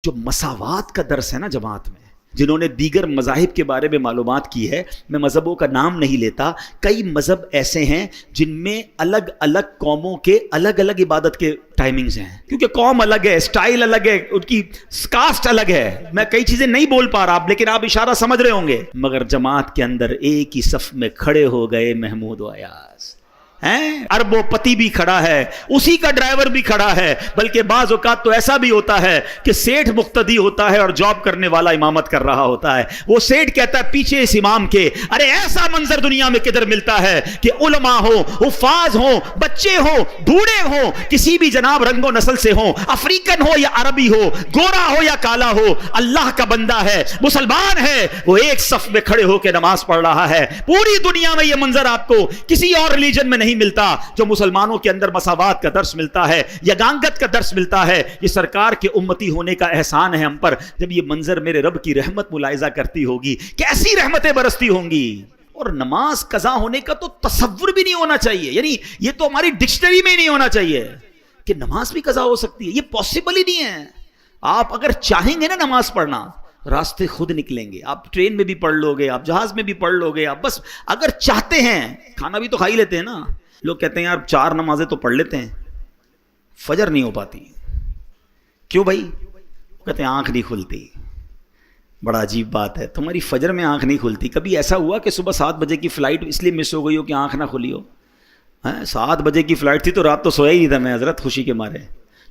جو مساوات کا درس ہے نا جماعت میں، جنہوں نے دیگر مذاہب کے بارے میں معلومات کی ہے، میں مذہبوں کا نام نہیں لیتا، کئی مذہب ایسے ہیں جن میں الگ الگ قوموں کے الگ الگ عبادت کے ٹائمنگز ہیں، کیونکہ قوم الگ ہے، سٹائل الگ ہے، ان کی کاسٹ الگ ہے۔ میں کئی چیزیں نہیں بول پا رہا لیکن آپ اشارہ سمجھ رہے ہوں گے۔ مگر جماعت کے اندر ایک ہی صف میں کھڑے ہو گئے محمود و ایاز، اربوں پتی بھی کھڑا ہے، اسی کا ڈرائیور بھی کھڑا ہے، بلکہ بعض اوقات تو ایسا بھی ہوتا ہے کہ سیٹھ مقتدی ہوتا ہے اور جاب کرنے والا امامت کر رہا ہوتا ہے۔ وہ سیٹھ کہتا ہے پیچھے اس امام کے، ارے ایسا منظر دنیا میں کدھر ملتا ہے کہ علماء ہوں، حفاظ ہوں، بچے ہوں، بوڑھے ہوں، کسی بھی جناب رنگ و نسل سے ہوں، افریقن ہو یا عربی ہو، گورا ہو یا کالا ہو، اللہ کا بندہ ہے، مسلمان ہے، وہ ایک صف میں کھڑے ہو کے نماز پڑھ رہا ہے۔ پوری دنیا میں یہ منظر آپ کو کسی اور ریلیجن میں نہیں ملتا جو مسلمانوں کے اندر مساوات کا درس ملتا ہے، یگانگت کا درس ملتا ہے۔ یہ سرکار کے امتی ہونے کا احسان ہے ہم پر۔ جب یہ منظر میرے رب کی رحمت ملاحظہ کرتی ہوگی، کیسی رحمتیں برستی ہوں گی۔ اور نماز قضا ہونے کا تو تصور بھی نہیں ہونا چاہیے، یعنی یہ تو ہماری ڈکشنری میں ہی نہیں ہونا چاہیے کہ نماز بھی قضا ہو سکتی ہے، یہ پاسبل ہی نہیں ہے۔ آپ اگر چاہیں گے نا نماز پڑھنا، راستے خود نکلیں گے۔ آپ ٹرین میں بھی پڑھ لو گے، آپ جہاز میں بھی پڑھ لو گے، آپ بس اگر چاہتے ہیں۔ کھانا بھی تو کھا ہی لیتے ہیں نا۔ لوگ کہتے ہیں یار 4 نمازیں تو پڑھ لیتے ہیں، فجر نہیں ہو پاتی۔ کیوں بھائی؟ کہتے ہیں آنکھ نہیں کھلتی۔ بڑا عجیب بات ہے، تمہاری فجر میں آنکھ نہیں کھلتی۔ کبھی ایسا ہوا کہ صبح 7 بجے کی فلائٹ اس لیے مس ہو گئی ہو کہ آنکھ نہ کھلی ہو؟ 7 بجے کی فلائٹ تھی تو رات تو سویا ہی نہیں تھا میں حضرت، خوشی کے مارے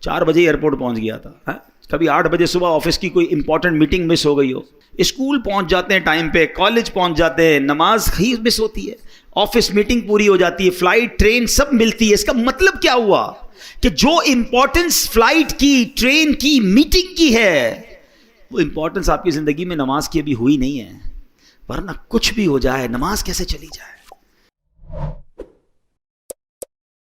4 بجے ایئرپورٹ پہنچ گیا تھا۔ کبھی 8 بجے صبح آفس کی کوئی امپورٹنٹ میٹنگ مس ہو گئی ہو؟ اسکول پہنچ جاتے ہیں ٹائم پہ، کالج پہنچ جاتے ہیں، نماز ہی مس ہوتی ہے، آفس میٹنگ پوری ہو جاتی ہے، فلائٹ ٹرین سب ملتی ہے۔ اس کا مطلب کیا ہوا کہ جو امپورٹنس فلائٹ کی، ٹرین کی، میٹنگ کی ہے، وہ امپورٹنس آپ کی زندگی میں نماز کی ابھی ہوئی نہیں ہے، ورنہ کچھ بھی ہو جائے نماز کیسے چلی جائے۔